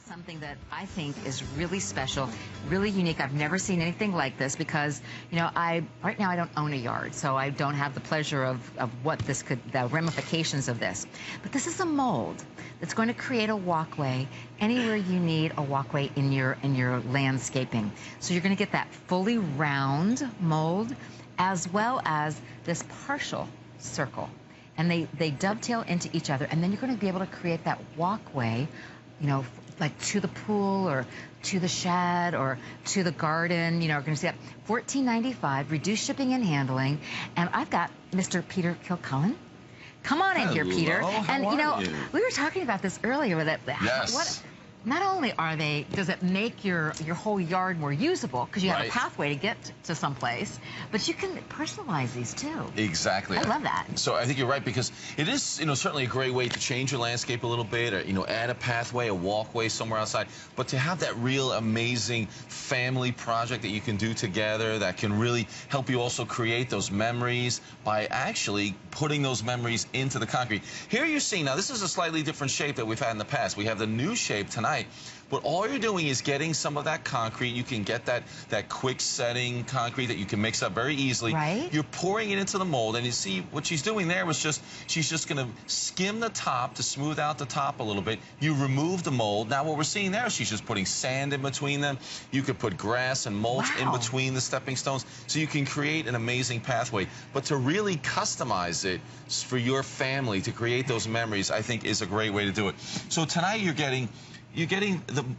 Something that I think is really special, really unique. I've never seen anything like this because, you know, right now I don't own a yard, so I don't have the pleasure of what this could, the ramifications of this. But this is a mold that's going to create a walkway anywhere you need a walkway in your landscaping. So you're going to get that fully round mold as well as this partial circle. And they dovetail into each other, and then you're going to be able to create that walkway, you know, like to the pool or to the shed or to the garden. You know, we're going to see that $14.95, reduced shipping and handling. And I've got Mr. Peter Kilcullen. Come on in here, Peter. And you know, we were talking about this earlier. That yes. Not only does it make your whole yard more usable because you have a pathway to get to someplace, but you can personalize these too. Exactly. I love that. So I think you're right, because it is, you know, certainly a great way to change your landscape a little bit, or, you know, add a pathway, a walkway somewhere outside. But to have that real amazing family project that you can do together that can really help you also create those memories by actually putting those memories into the concrete. Here you're seeing, now this is a slightly different shape that we've had in the past. We have the new shape tonight. But all you're doing is getting some of that concrete. You can get that quick setting concrete that you can mix up very easily. Right. You're pouring it into the mold, and you see what she's doing there was she's just going to skim the top to smooth out the top a little bit. You remove the mold. Now what we're seeing there is she's just putting sand in between them. You could put grass and mulch in between the stepping stones, so you can create an amazing pathway. But to really customize it for your family, to create those memories, I think is a great way to do it. So tonight you're getting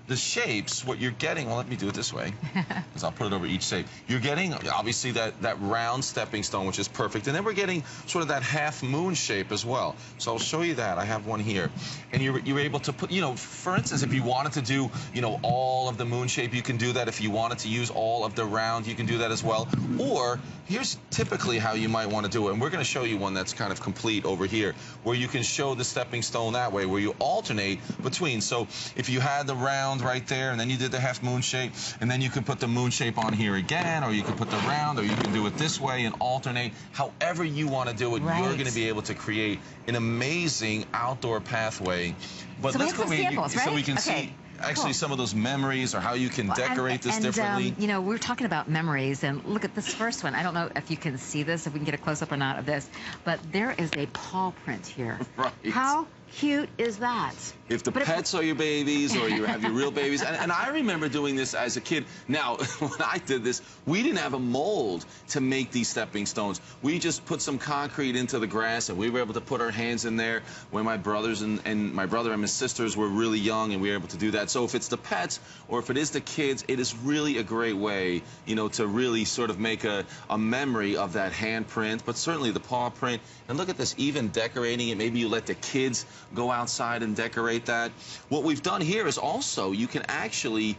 the shapes. What you're getting, well, let me do it this way, because I'll put it over each shape. You're getting, obviously, that round stepping stone, which is perfect. And then we're getting sort of that half moon shape as well. So I'll show you that. I have one here. And you're able to put, you know, for instance, if you wanted to do, you know, all of the moon shape, you can do that. If you wanted to use all of the round, you can do that as well. Or here's typically how you might want to do it. And we're going to show you one that's kind of complete over here, where you can show the stepping stone that way, where you alternate between. So if you had the round right there, and then you did the half moon shape, and then you could put the moon shape on here again, or you could put the round, or you can do it this way and alternate. However you want to do it, you're going to be able to create an amazing outdoor pathway. But so let's go so we can see actually some of those memories, or how you can decorate this differently. You know, we're talking about memories, and look at this first one. I don't know if you can see this, if we can get a close-up or not of this, but there is a paw print here. Right. How cute is that? If the pets are your babies, or you have your real babies. And I remember doing this as a kid. Now, when I did this, we didn't have a mold to make these stepping stones. We just put some concrete into the grass, and we were able to put our hands in there when my brothers and my brother and my sisters were really young, and we were able to do that. So if it's the pets, or if it is the kids, it is really a great way, you know, to really sort of make a memory of that handprint, but certainly the paw print. And look at this, even decorating it. Maybe you let the kids go outside and decorate that. What we've done here is also, you can actually,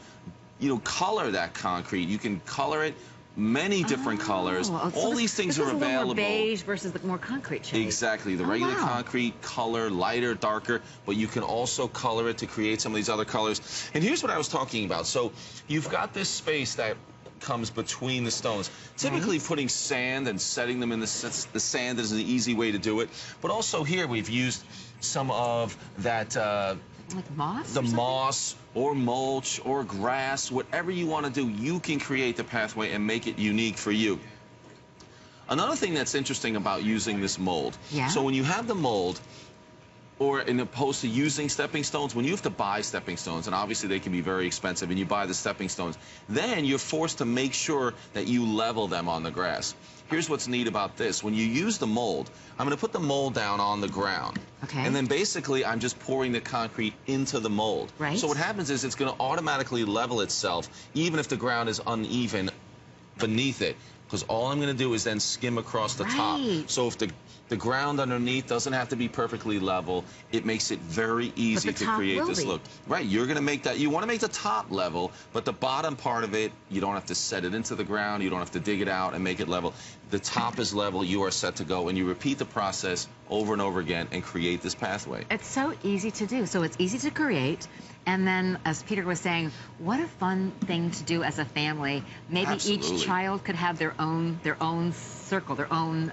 you know, color that concrete. You can color it many different colors. All these things are available. More beige versus the more concrete shade. Exactly. The regular concrete color, lighter, darker, but you can also color it to create some of these other colors. And here's what I was talking about. So you've got this space that comes between the stones. Typically putting sand and setting them in the sand is an easy way to do it. But also here we've used some of that like moss? The moss or mulch or grass, whatever you want to do, you can create the pathway and make it unique for you. Another thing that's interesting about using this mold, so when you have the mold, or in opposed to using stepping stones, when you have to buy stepping stones, and obviously they can be very expensive, and you buy the stepping stones, then you're forced to make sure that you level them on the grass. Here's what's neat about this. When you use the mold, I'm going to put the mold down on the ground. And then basically I'm just pouring the concrete into the mold. So what happens is it's going to automatically level itself, even if the ground is uneven beneath it. Because all I'm going to do is then skim across the top. So if the ground underneath doesn't have to be perfectly level, it makes it very easy to create this look. You're going to make that, you want to make the top level, but the bottom part of it, you don't have to set it into the ground, you don't have to dig it out and make it level. The top is level, you are set to go, and you repeat the process over and over again and create this pathway. It's so easy to do. So it's easy to create, and then, as Peter was saying, what a fun thing to do as a family. Maybe each child could have their own circle, their own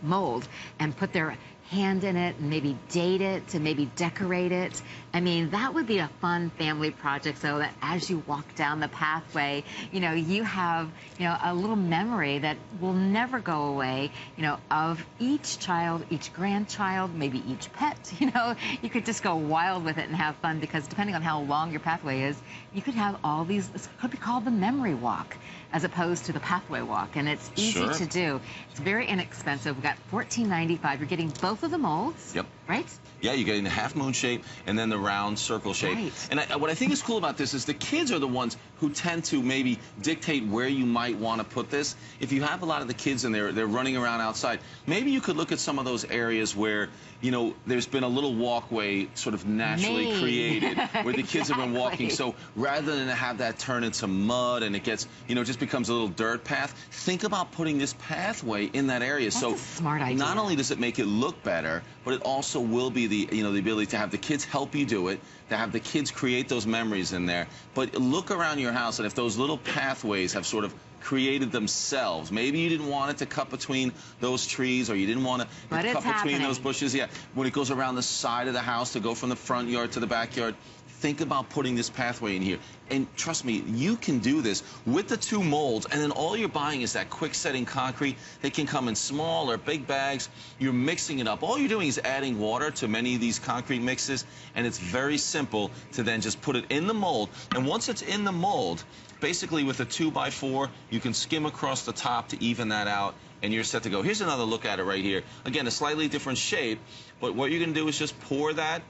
mold, and put their hand in it and maybe date it, to maybe decorate it. I mean, that would be a fun family project, so that as you walk down the pathway, you know, you have, you know, a little memory that will never go away, you know, of each child, each grandchild, maybe each pet. You know, you could just go wild with it and have fun, because depending on how long your pathway is, you could have all these, this could be called the memory walk as opposed to the pathway walk, and it's easy to do. It's very inexpensive. We've got $14.95. You're getting both of the molds. Yep. Right? Yeah, you're getting the half moon shape and then the round circle shape. Right. And what I think is cool about this is the kids are the ones who tend to maybe dictate where you might want to put this. If you have a lot of the kids and they're running around outside, maybe you could look at some of those areas where, you know, there's been a little walkway sort of naturally created where the kids have been walking. So rather than have that turn into mud and it gets, you know, just becomes a little dirt path, think about putting this pathway in that area. That's so a smart idea. Not only does it make it look better, but it also will be the, you know, the ability to have the kids help you do it, to have the kids create those memories in there. But look around your house, and if those little pathways have sort of created themselves, maybe you didn't want it to cut between those trees, or you didn't want to cut between those bushes. Yeah, when it goes around the side of the house to go from the front yard to the backyard, think about putting this pathway in here. And trust me, you can do this with the two molds, and then all you're buying is that quick setting concrete. They can come in small or big bags. You're mixing it up. All you're doing is adding water to many of these concrete mixes, and it's very simple to then just put it in the mold. And once it's in the mold, basically with a 2x4, you can skim across the top to even that out, and you're set to go. Here's another look at it right here. Again, a slightly different shape, but what you're going to do is just pour that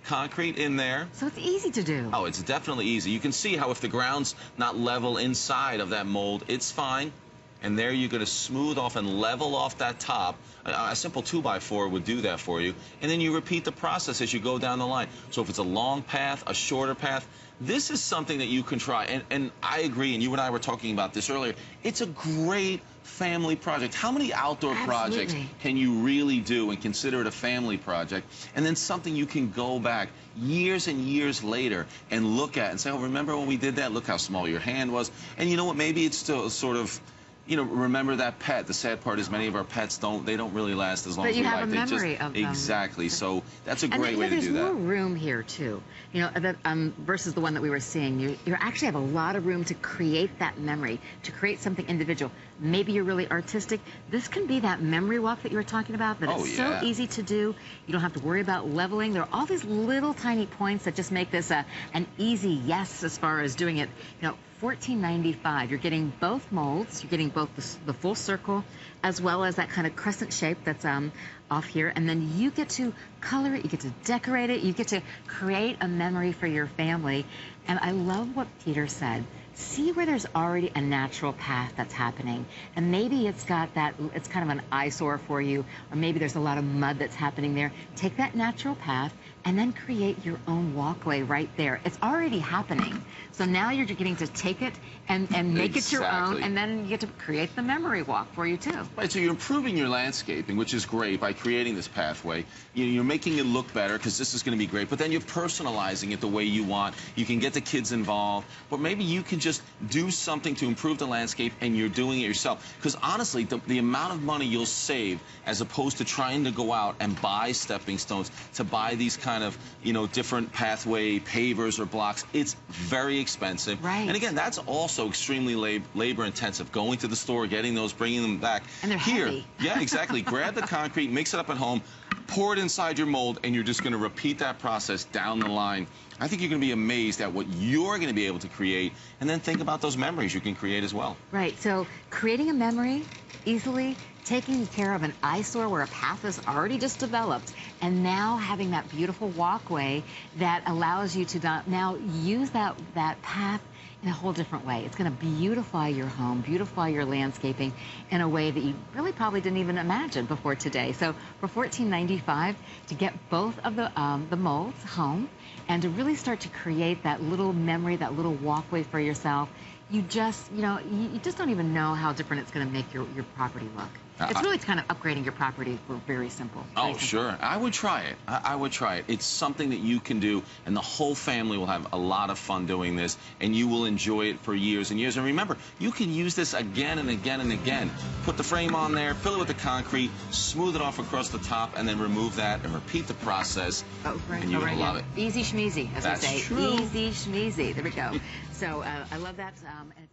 concrete in there. So it's easy to do. Oh, it's definitely easy. You can see how if the ground's not level inside of that mold, it's fine. And there you're going to smooth off and level off that top. A simple 2x4 would do that for you. And then you repeat the process as you go down the line. So if it's a long path, a shorter path, this is something that you can try. And I agree, and you and I were talking about this earlier, it's a great family project. How many outdoor projects can you really do and consider it a family project? And then something you can go back years and years later and look at and say, oh, remember when we did that? Look how small your hand was. And you know what? Maybe it's still sort of, you know, remember that pet. The sad part is many of our pets don't really last as long as we like. But you have a memory of them. Exactly. So that's a great way to do that. There's more room here too. You know, versus the one that we were seeing. You actually have a lot of room to create that memory, to create something individual. Maybe you're really artistic. This can be that memory walk that you were talking about, but it's so easy to do. You don't have to worry about leveling. There are all these little tiny points that just make this an easy yes as far as doing it. You know, $14.95. You're getting both molds. You're getting both the full circle as well as that kind of crescent shape that's off here. And then you get to color it. You get to decorate it. You get to create a memory for your family. And I love what Peter said. See where there's already a natural path that's happening. And maybe it's got that, it's kind of an eyesore for you, or maybe there's a lot of mud that's happening there. Take that natural path and then create your own walkway right there. It's already happening. So now you're getting to take it and make it your own, and then you get to create the memory walk for you too. Right, so you're improving your landscaping, which is great, by creating this pathway. You're making it look better, because this is going to be great, but then you're personalizing it the way you want. You can get the kids involved, but maybe you can just do something to improve the landscape, and you're doing it yourself. Because honestly, the amount of money you'll save, as opposed to trying to go out and buy stepping stones, to buy these kind of, you know, different pathway pavers or blocks, it's very expensive. Right. And again, that's also extremely labor intensive. Going to the store, getting those, bringing them back. And they're here. Heavy. Yeah, exactly. Grab the concrete, mix it up at home, pour it inside your mold, and you're just going to repeat that process down the line. I think you're going to be amazed at what you're going to be able to create, and then think about those memories you can create as well. Right. So creating a memory easily, taking care of an eyesore where a path is already just developed, and now having that beautiful walkway that allows you to now use that path in a whole different way. It's going to beautify your home, beautify your landscaping in a way that you really probably didn't even imagine before today. So for $14.95 to get both of the molds home and to really start to create that little memory, that little walkway for yourself, you just, you know, you just don't even know how different it's going to make your property look. It's really kind of upgrading your property for very simple. Very simple. Sure. I would try it. I would try it. It's something that you can do, and the whole family will have a lot of fun doing this, and you will enjoy it for years and years. And remember, you can use this again and again and again. Put the frame on there, fill it with the concrete, smooth it off across the top, and then remove that and repeat the process, and you will love it. Easy schmeezy, as That's we say. true. Easy schmeezy. There we go. So I love that. And it's